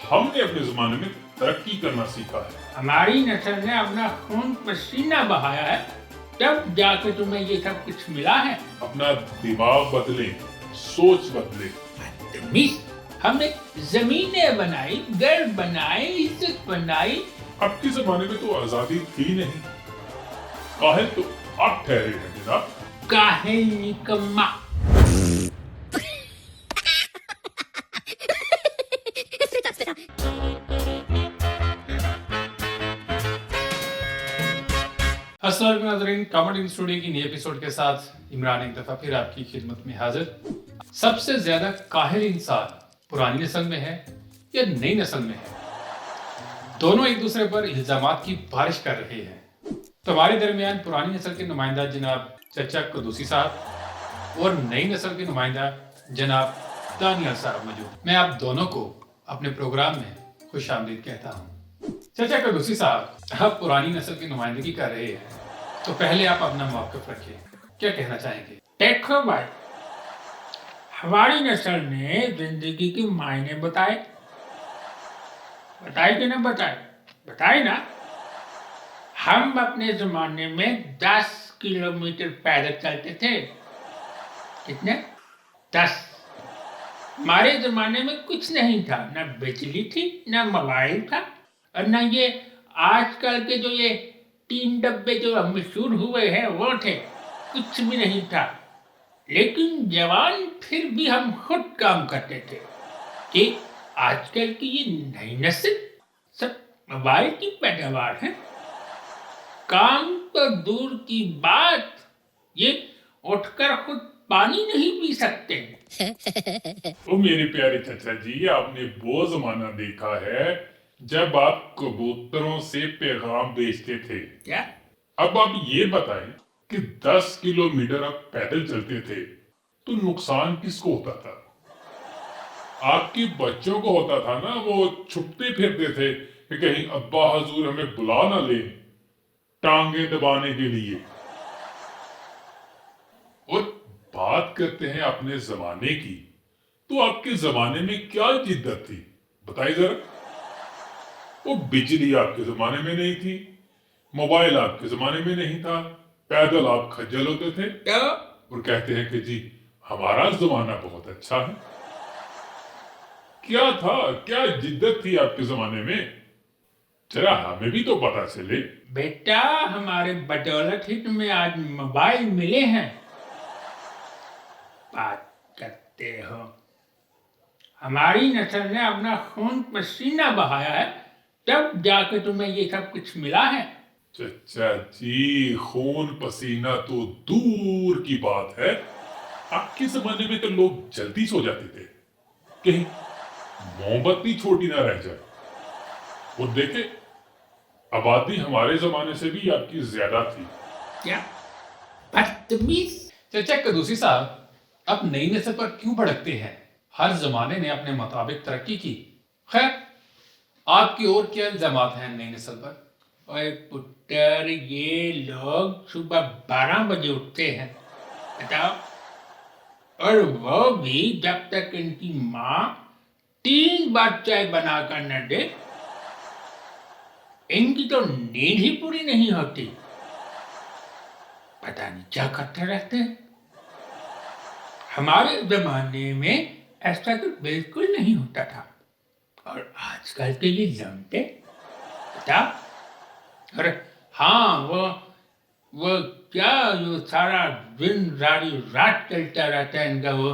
हमने अपने जमाने में तरक्की करना सीखा है। हमारी नस्ल ने अपना खून पसीना बहाया है, तब जाकर तुम्हें ये सब कुछ मिला है। अपना दिमाग बदले, सोच बदले। बदतमीज, हमने जमीनें बनाई, घर बनाए, इज्जत बनाई। अब के जमाने में तो आजादी थी नहीं। काहे तो आप ठहरे हैं जनाब। काहे निकम्मा। अस्सलाम नाज़रीन, कॉमेडी स्टूडियो की नई एपिसोड के साथ इमरान एक दफ़ा फिर आपकी खिदमत में हाजिर। सबसे ज़्यादा काहिल इंसान पुरानी नस्ल में है या नई नस्ल में है? दोनों एक दूसरे पर इल्ज़ामात की बारिश कर रहे हैं। तो हमारे दरमियान पुरानी नस्ल के नुमाइंदा जनाब चचा कदूसी साहब और नई नस्ल के नुमाइंदा जनाब दानियल साहब मौजूद। मैं आप दोनों को अपने प्रोग्राम में खुश आमदीद कहता हूँ। चचा कदूसी साहब, आप पुरानी नस्ल की नुमाइंदगी कर रहे हैं, तो पहले आप अपना मौक़िफ़ रखिए, क्या कहना चाहेंगे? देखो भाई, हमारी नस्ल ने जिंदगी के मायने बताए कि ना बताए ना। हम अपने जमाने में 10 किलोमीटर पैदल चलते थे। कितने? 10। हमारे जमाने में कुछ नहीं था, ना बिजली थी, ना मोबाइल था, और ना ये आजकल के जो ये 3 डब्बे जो मशहूर हुए हैं वो थे। कुछ भी नहीं था। लेकिन जवान फिर भी हम खुद काम करते थे कि आजकल की ये नई नस्ल सब मोबाइल की पैदावार है। काम तो दूर की बात, ये उठकर खुद पानी नहीं पी सकते। ओ मेरे प्यारे चाचा जी, आपने वो जमाना देखा है जब आप कबूतरों से पैगाम भेजते थे। क्या? अब आप ये बताएं कि 10 किलोमीटर आप पैदल चलते थे तो नुकसान किसको होता था? आपके बच्चों को होता था ना, वो छुपते फिरते थे कि कहीं अब्बा हजूर हमें बुला ना ले टांगे दबाने के लिए। और बात करते हैं अपने जमाने की, तो आपके जमाने में क्या जिद्दत थी बताइए जरा। वो बिजली आपके जमाने में नहीं थी, मोबाइल आपके जमाने में नहीं था, पैदल आप खज्जल होते थे क्या? और कहते हैं कि जी हमारा जमाना बहुत अच्छा है। क्या था, क्या जिद्दत थी आपके जमाने में? जरा हमें भी तो पता चले। बेटा, हमारे बदौलत ही तुम्हें आज मोबाइल मिले हैं। बात करते हो। हमारी नस्ल ने अपना खून पसीना बहाया है, तब जाकर तुम्हें ये सब कुछ मिला है। चचा जी, खून पसीना तो दूर की बात है। आपके जमाने में तो लोग जल्दी सो जाते थे, कहीं मोमबत्ती छोटी ना रह जाए। और देखे, आबादी हमारे जमाने से भी आपकी ज्यादा थी। क्या? बदतमीज। चचा कदूसी साहब, आप नई नस्ल पर क्यों भड़कते हैं? हर जमाने ने अपने मुताबिक तरक्की की। खैर, आपकी और क्या इल्जामात हैं नई नस्ल पर? ओए पुत्र, ये लोग सुबह 12 बजे उठते हैं, बताओ, और वो भी जब तक इनकी माँ 3 बार चाय बनाकर न दे। इनकी तो नींद ही पूरी नहीं होती। पता नहीं क्या करते रहते हैं। हमारे जमाने में ऐसा तो बिल्कुल नहीं होता था, और आजकल के ये लौंडे, बता। अरे हाँ, वो क्या, वो सारा दिन सारी रात चलता रहता है इनका वो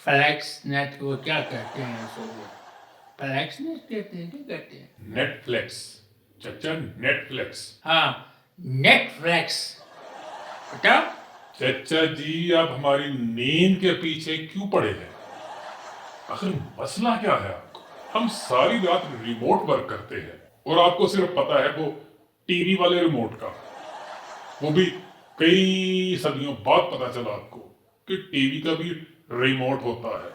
फ्लैक्स नेट, वो क्या कहते हैं उसको? वो फ्लैक्स नेट कहते हैं, क्या कहते हैं? नेटफ्लिक्स चचा, नेटफ्लिक्स। हाँ, नेटफ्लिक्स। बताओ। चचा जी, आप हमारी नींद के पीछे क्यों पड़े हैं? आखिर मसला क्या है आपको? हम सारी रात रिमोट वर्क करते हैं और आपको सिर्फ पता है वो टीवी वाले रिमोट का। वो भी कई सदियों बाद पता चला आपको कि टीवी का भी रिमोट होता है।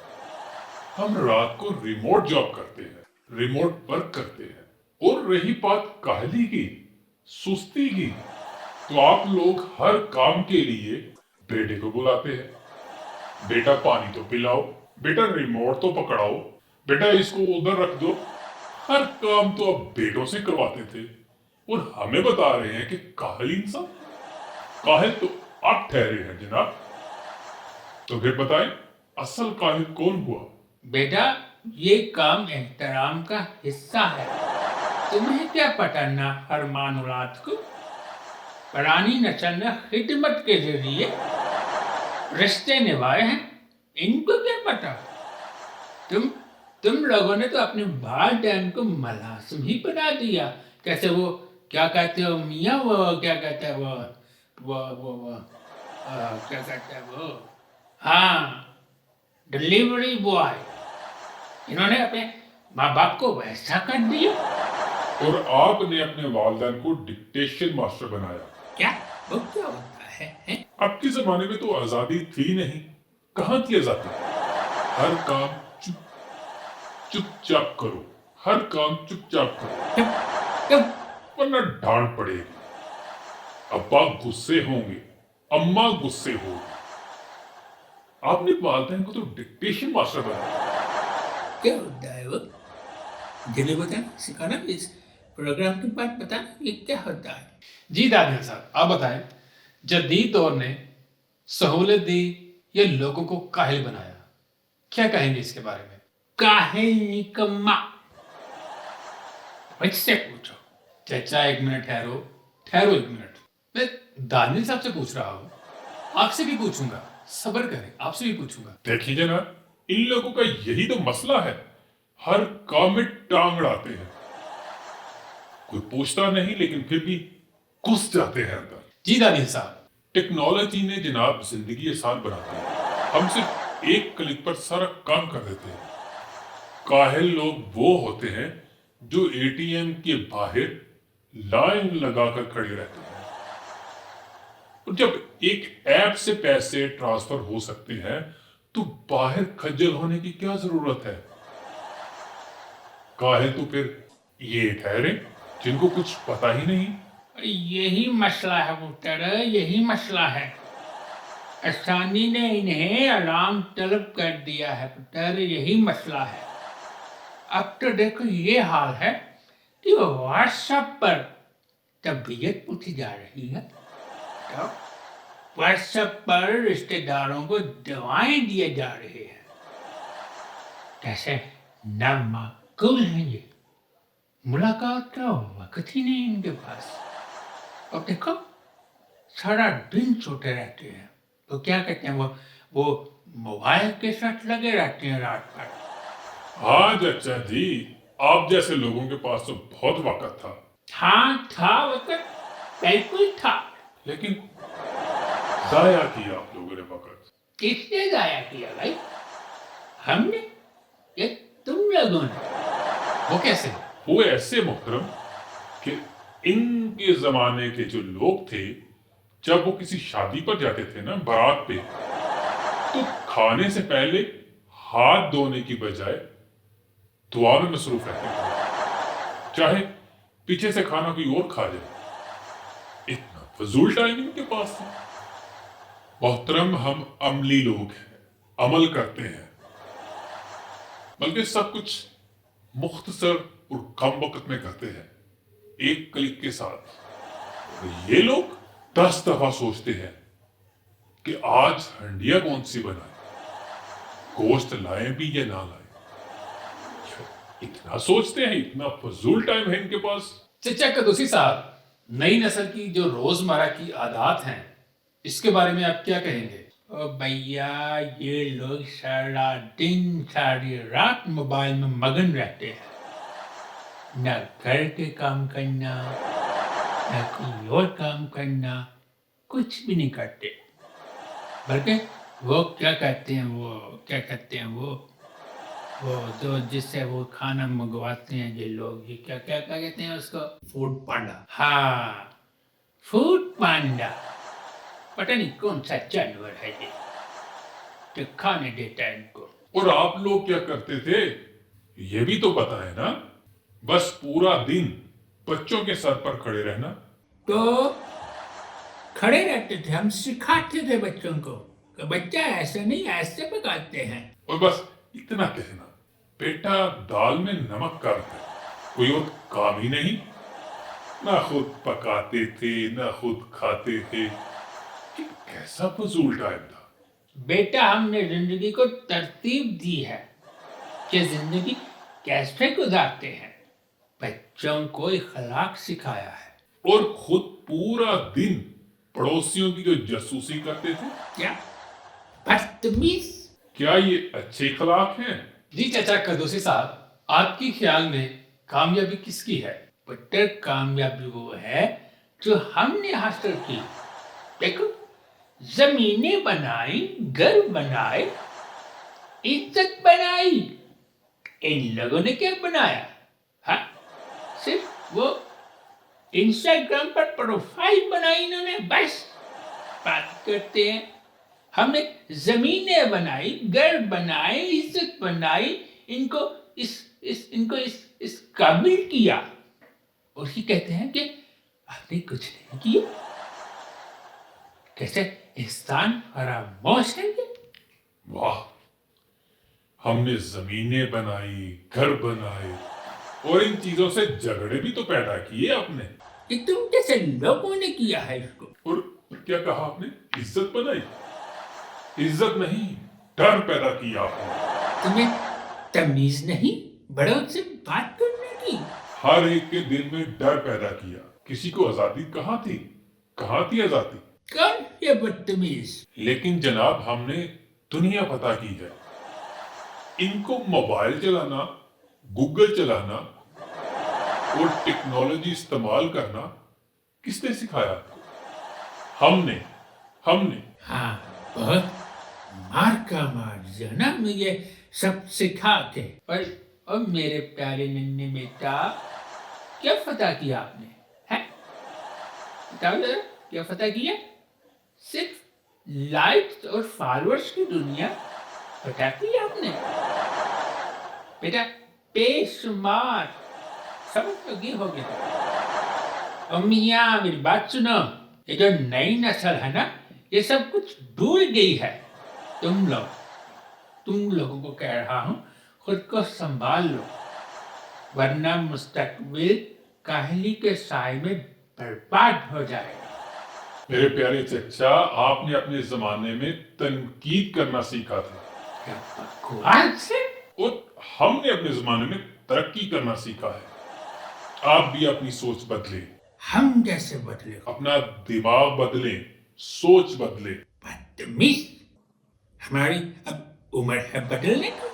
हम रात को रिमोट जॉब करते हैं, रिमोट वर्क करते हैं। और रही बात काहली की, सुस्ती की, तो आप लोग हर काम के लिए बेटे को बुलाते हैं। बेटा पानी तो पिलाओ, बेटा रिमोट तो पकड़ाओ, बेटा इसको उधर रख दो। हर काम तो अब बेटों से करवाते थे और हमें बता रहे हैं कि काहिल इंसान। काहिल तो आप ठहरे हैं जनाब। तो फिर बताएं, असल काहिल कौन हुआ? बेटा, ये काम एहतराम का हिस्सा है। तुम्हें क्या पता ना फरमान औलाद को? पुरानी नस्ल ने खिदमत के जरिए रिश्ते निभाए हैं, इनको क्या पता? तुम लोगों ने तो अपने वालिदैन को मलासम ही बना दिया। कैसे वो क्या कहते हो मियाँ, वो क्या कहते हैं वो क्या कहते हैं वो, हाँ, डिलीवरी बॉय। इन्होंने अपने माँ बाप को वैसा कर दिया। और आपने अपने वालिदैन को डिक्टेशन मास्टर बनाया। क्या वो क्या होता है? आपके जमाने में तो आजादी थी नहीं, कहाँ थी आजादी? हर काम चुपचाप करो, हर काम चुपचाप करो, तुम वरना डांट पड़ेगी। अब्बा गुस्से होंगे, अम्मा गुस्से होगी। आपने वालिदैन को तो डिक्टेशन मास्टर बनाया। क्या होता है वो? जल्दी बताना, सिखाना प्लीज। प्रोग्राम के बाद बताना ये क्या होता है। जी दानियल साहब, आप बताएं, जदीद दौर ने सहूलत दी या लोगों को काहिल बनाया? क्या कहेंगे इसके बारे में? काहिल निकम्मा। मुझसे पूछो। चाचा एक मिनट ठहरो, ठहरो एक मिनट। मैं दानियल साहब से पूछ रहा हूँ, आपसे भी पूछूंगा, सब्र करें, आपसे भी पूछूंगा। देखिए जनाब, इन लोगों का यही तो मसला है, हर काम में टांग अड़ाते हैं। कोई पूछता नहीं लेकिन फिर भी घुस जाते हैं अंदर। जी दानियल साहब। टेक्नोलॉजी ने जनाब जिंदगी आसान बना दी है। हम सिर्फ एक क्लिक पर सारा काम कर देते हैं। काहिल लोग वो होते हैं जो एटीएम के बाहर लाइन लगाकर खड़े रहते हैं। और जब एक ऐप से पैसे ट्रांसफर हो सकते हैं तो बाहर खज्जल होने की क्या जरूरत है? काहिल तो फिर ये ठहरे जिनको कुछ पता ही नहीं। यही मसला है पुत्र, यही मसला है। आसानी ने इन्हें अलार्म तलब कर दिया है पुत्र, यही मसला है। अब तो देखो ये हाल है कि व्हाट्सएप पर तबीयत पूछी जा रही है, तो व्हाट्सएप पर रिश्तेदारों को दवाएं दिए जा रहे हैं। कैसे नामाकूल है ये। मुलाकात का वक्त ही नहीं इनके पास। और देखो सारा दिन सोते रहते हैं, तो क्या कहते हैं वो मोबाइल के साथ लगे रहते हैं रात भर। हाँ चाचा जी, आप जैसे लोगों के पास तो बहुत वक्त था। हाँ था वक्त, बिल्कुल था। लेकिन जाया किया आप लोगों ने वक्त। किसने जाया किया भाई? हमने या तुम लोगों ने? वो कैसे? वो ऐसे मोहतरम कि इनके जमाने के जो लोग थे, जब वो किसी शादी पर जाते थे ना, बारात पे, तो खाने से पहले हाथ धोने की बजाय दुआ में मसरूफ रहते थे, चाहे पीछे से खाना कोई और खा जाए। इतना फजूल टाइम इनके पास था। मोहतरम, हम अमली लोग हैं, अमल करते हैं, बल्कि सब कुछ मुख्तसर और कम वक्त में करते हैं, एक क्लिक के साथ। और ये लोग 10 दफा सोचते हैं कि आज हंडिया कौन सी बनाए, गोश्त लाएं भी या ना लाएं। इतना सोचते हैं, इतना फजूल टाइम है इनके पास। चचा कदूसी साहब, नई नस्ल की जो रोजमर्रा की आदत हैं, इसके बारे में आप क्या कहेंगे? ओ भैया, ये लोग सारा दिन सारी रात मोबाइल में मगन रहते हैं। न घर के काम करना, न कोई और काम करना, कुछ भी नहीं करते। बल्कि वो क्या कहते हैं वो जो जिससे वो खाना मंगवाते हैं ये लोग, ये क्या क्या क्या कहते हैं उसको? फूड पांडा। हाँ, फूड पांडा। पता नहीं कौन सा जानवर है ये जो खाने देता है इनको। और आप लोग क्या करते थे, ये भी तो पता है ना? बस पूरा दिन बच्चों के सर पर खड़े रहना। तो खड़े रहते थे, हम सिखाते थे बच्चों को कि बच्चा ऐसे नहीं ऐसे पकाते हैं। और बस इतना कहना, बेटा दाल में नमक कम है, कोई और काम ही नहीं, ना खुद पकाते थे ना खुद खाते थे। ये कैसा फजूल टाइम था। बेटा, हमने जिंदगी को तरतीब दी है कि जिंदगी कैसे गुजारते हैं। बच्चों को इखलाक सिखाया है। और खुद पूरा दिन पड़ोसियों की जो जासूसी करते थे। क्या बदतमीज! क्या ये अच्छे इखलाक हैं? जी चाचा कदूसी साहब, आपके ख्याल में कामयाबी किसकी है? पुत्र, कामयाबी वो है जो हमने हासिल की। देखो, जमीनें बनाई, घर बनाए, इज्जत बनाई। इन लोगों ने क्या बनाया? हाँ, सिर्फ वो इंस्टाग्राम पर प्रोफाइल बनाई इन्होंने, बस। बात करते हैं हमने जमीनें बनाई, घर बनाए, इज्जत बनाई, इनको इस काबिल किया, और ये कहते हैं कि आपने कुछ नहीं किया। कैसे एहसान फरामोश है ये। वाह, हमने जमीनें बनाई, घर बनाए, और इन चीजों से झगड़े भी तो पैदा किए आपने। कि तुम जैसे लोगों ने किया है इसको। और क्या कहा आपने? इज्जत बनाई? इज्जत नहीं, डर पैदा किया आपने। तुम्हें तमीज नहीं बड़ों से बात करने की? हर एक के दिल में डर पैदा किया। किसी को आजादी कहाँ थी? कहाँ थी आजादी? कौन ये बदतमीज? लेकिन जनाब, हमने दुनिया पता की है। इनको मोबाइल चलाना, गूगल चलाना और टेक्नोलॉजी इस्तेमाल करना किसने सिखाया आपको? हमने। हाँ, बहुत मार का मार दिया ना मुझे सब सिखा के। और मेरे प्यारे नन्हे बेटा, क्या फतह किया आपने? हैं? बताओ जरा, क्या फतह किया? सिर्फ लाइक्स और फॉलोअर्स की दुनिया फतह की आपने। बेटा, बेशुमार समझ तो ये हो गया। और मियाँ, मेरी बात सुनो। ये जो नई नस्ल है ना, ये सब कुछ भूल गई है। तुम लोगों को कह रहा हूँ, खुद को संभाल लो, वरना मुस्तकबिल काहली के साए में बर्बाद हो जाएगा। मेरे प्यारे चचा, आपने अपने जमाने में तनकीद करना सीखा था, क्या बकवास है। और हमने अपने जमाने में तरक्की करना सीखा है। आप भी अपनी सोच बदले, हम कैसे बदले? अपना दिमाग बदले, सोच बदले। बदतमीज! हमारी अब उम्र है बदलने की।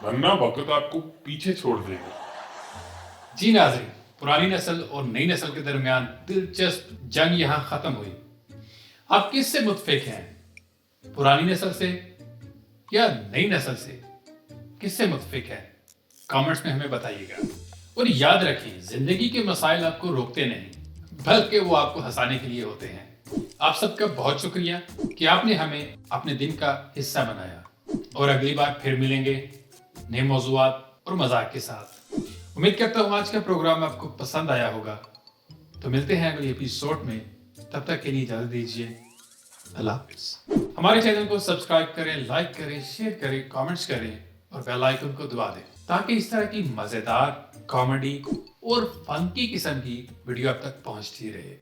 वरना वक्त आपको पीछे छोड़ देगा। जी नाज़रीन, पुरानी नस्ल और नई नस्ल के दरमियान दिलचस्प जंग यहाँ खत्म हुई। आप किससे मुतफिक हैं? पुरानी नस्ल से या नई नस्ल से? किससे मुतफिक है? कमेंट्स में हमें बताइएगा। और याद रखिए, जिंदगी के मसाइल आपको रोकते नहीं, बल्कि वो आपको हंसाने के लिए होते हैं। आप सबका बहुत शुक्रिया कि आपने हमें अपने दिन का हिस्सा बनाया। और अगली बार फिर मिलेंगे नए मौज़ूआत और मजाक के साथ। उम्मीद करता हूँ आज का प्रोग्राम आपको पसंद आया होगा। तो मिलते हैं अगले एपिसोड में, तब तक के लिए इजाजत दीजिए। अल्लाह हाफ़िज़। हमारे चैनल को सब्सक्राइब करें, लाइक करें, शेयर करें, कमेंट्स करें और बेल आइकन को दबा दें, ताकि इस तरह की मजेदार, कॉमेडी और फन की किस्म की वीडियो आप तक पहुंचती रहे।